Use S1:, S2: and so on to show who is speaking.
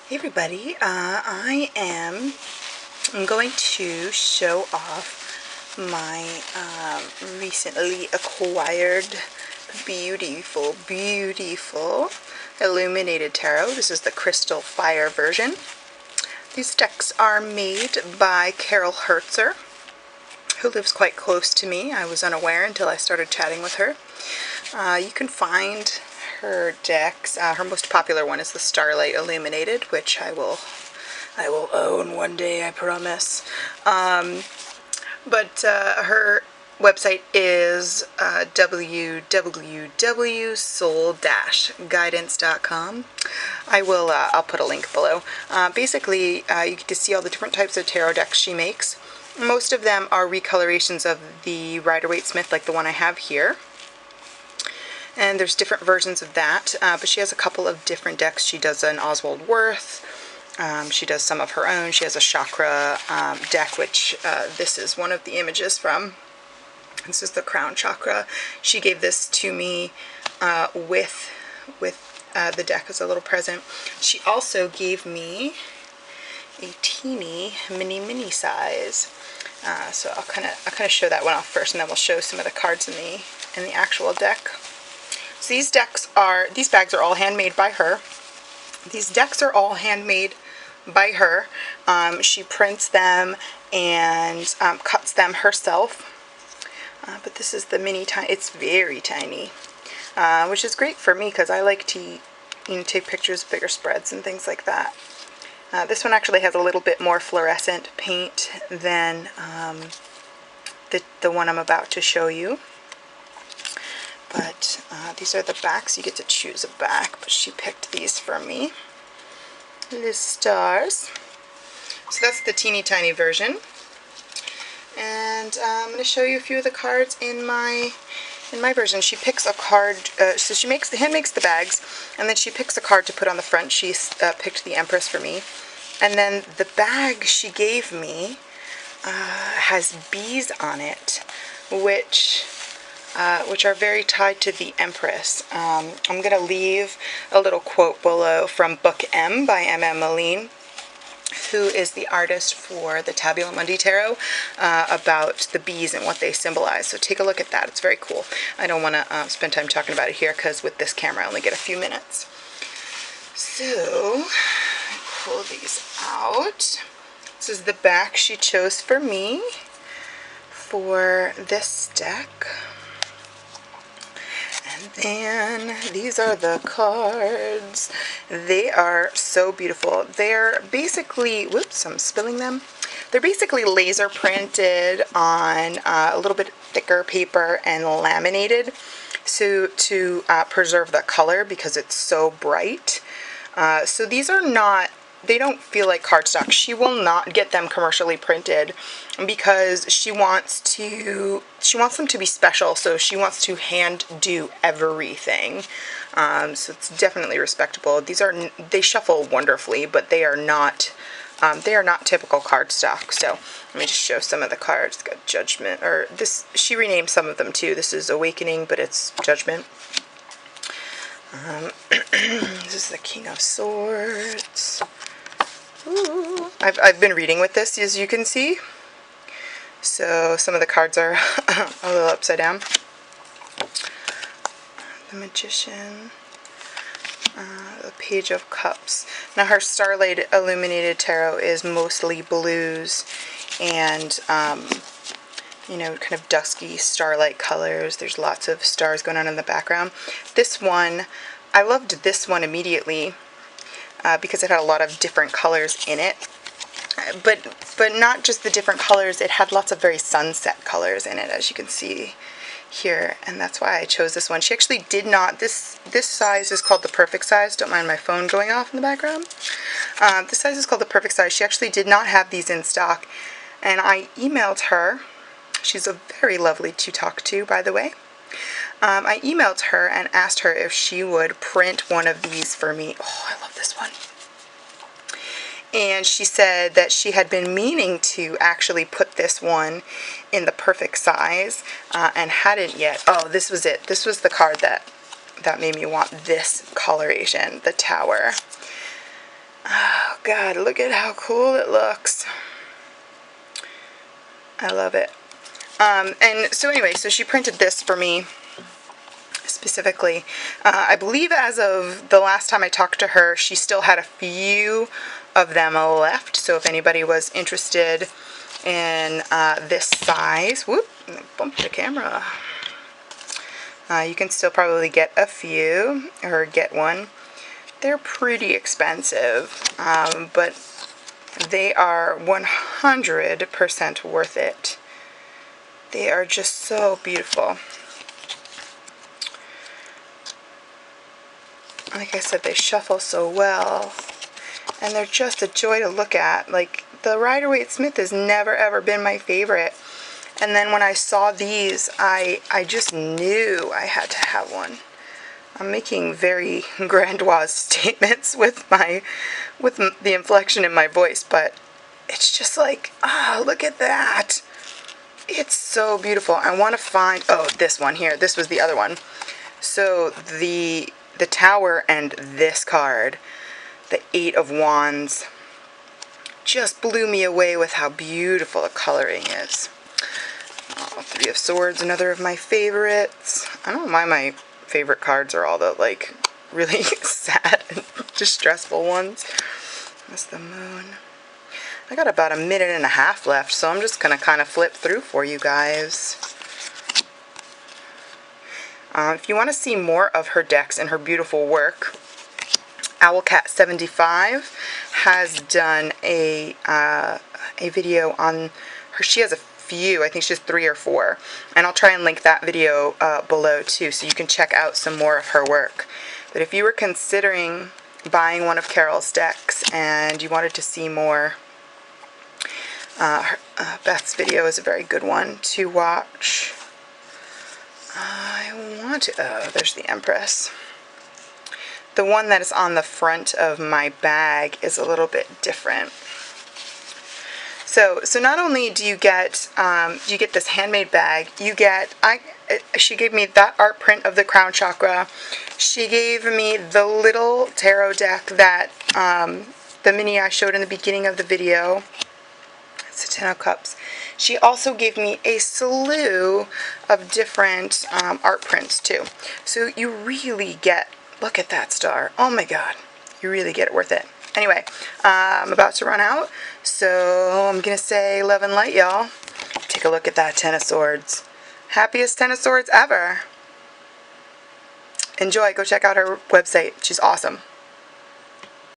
S1: Hey everybody, I'm going to show off my recently acquired beautiful Illuminated Tarot. This is the Crystal Fire version. These decks are made by Herzer, who lives quite close to me. I was unaware until I started chatting with her. You can find her decks. Her most popular one is the Starlight Illuminated, which I will own one day, I promise. But her website is www.soul-guidance.com. I'll put a link below. Basically, you get to see all the different types of tarot decks she makes. Most of them are recolorations of the Rider-Waite-Smith, like the one I have here. And there's different versions of that, but she has a couple of different decks. She does an Oswald Worth, she does some of her own. She has a chakra deck, which this is one of the images from. This is the crown chakra. She gave this to me with the deck as a little present. She also gave me a teeny mini size. So I'll kind of show that one off first, and then we'll show some of the cards in the actual deck. So these bags are all handmade by her. These decks are all handmade by her. She prints them and cuts them herself. But this is the tiny. It's very tiny, which is great for me because I like to take pictures of bigger spreads and things like that. This one actually has a little bit more fluorescent paint than the one I'm about to show you. But these are the backs. You get to choose a back, but she picked these for me. Little stars. So that's the teeny tiny version. And I'm going to show you a few of the cards in my version. She picks a card. So she hand makes the bags, and then she picks a card to put on the front. She picked the Empress for me, and then the bag she gave me has bees on it, which are very tied to the Empress. I'm going to leave a little quote below from Book M by Meleen, who is the artist for the Tabula Mundi Tarot, about the bees and what they symbolize. So take a look at that. It's very cool. I don't want to spend time talking about it here because with this camera I only get a few minutes. So I pull these out. This is the back she chose for me for this deck. And then these are the cards. They are so beautiful. They're basically, whoops, I'm spilling them. They're basically laser printed on a little bit thicker paper and laminated to preserve the color because it's so bright. So these are not, they don't feel like cardstock. She will not get them commercially printed because she wants them to be special, so she wants to hand do everything. So it's definitely respectable. They shuffle wonderfully, but they are not typical cardstock. So let me just show some of the cards. It's got Judgment, or this, she renamed some of them too. This is Awakening, but it's Judgment. This is the King of Swords. Ooh. I've been reading with this, as you can see. So some of the cards are a little upside down. The Magician. The Page of Cups. Now her Starlight Illuminated Tarot is mostly blues and kind of dusky starlight colors. There's lots of stars going on in the background. This one, I loved this one immediately because it had a lot of different colors in it. But not just the different colors, it had lots of very sunset colors in it, as you can see here, and that's why I chose this one. She actually did not, this size is called the perfect size. Don't mind my phone going off in the background. This size is called the perfect size. She actually did not have these in stock, and I emailed her. She's a very lovely to talk to, by the way. I emailed her and asked her if she would print one of these for me. Oh, I love this one. And she said that she had been meaning to actually put this one in the perfect size and hadn't yet. Oh, this was it. This was the card that made me want this coloration, the Tower. Oh God, look at how cool it looks. I love it. And so anyway, so she printed this for me specifically. I believe as of the last time I talked to her, she still had a few of them left. So if anybody was interested in this size, whoop, bumped the camera. You can still probably get a few or get one. They're pretty expensive, but they are 100% worth it. They are just so beautiful. Like I said, they shuffle so well, and they're just a joy to look at. Like, the Rider-Waite-Smith has never ever been my favorite, and then when I saw these, I just knew I had to have one. I'm making very grandiose statements with the inflection in my voice, but it's just like, ah, look at that. It's so beautiful. I want to find, oh, this one here. This was the other one. So the Tower and this card, the Eight of Wands, just blew me away with how beautiful the coloring is. Oh, Three of Swords, another of my favorites. I don't know why my favorite cards are all the, like, really sad and distressful ones. That's the Moon. I got about a minute and a half left, so I'm just going to kind of flip through for you guys. If you want to see more of her decks and her beautiful work, Owlcat75 has done a video on her. She has a few, I think she has 3 or 4, and I'll try and link that video below too, so you can check out some more of her work. But if you were considering buying one of Carol's decks and you wanted to see more, Beth's video is a very good one to watch. Oh, there's the Empress. The one that is on the front of my bag is a little bit different. So not only do you get this handmade bag, you get, she gave me that art print of the crown chakra. She gave me the little tarot deck that the mini I showed in the beginning of the video. It's the Ten of Cups. She also gave me a slew of different art prints too. So you really get, look at that star. Oh my God, you really get it worth it. Anyway, I'm about to run out, so I'm going to say love and light, y'all. Take a look at that Ten of Swords. Happiest Ten of Swords ever. Enjoy. Go check out her website. She's awesome.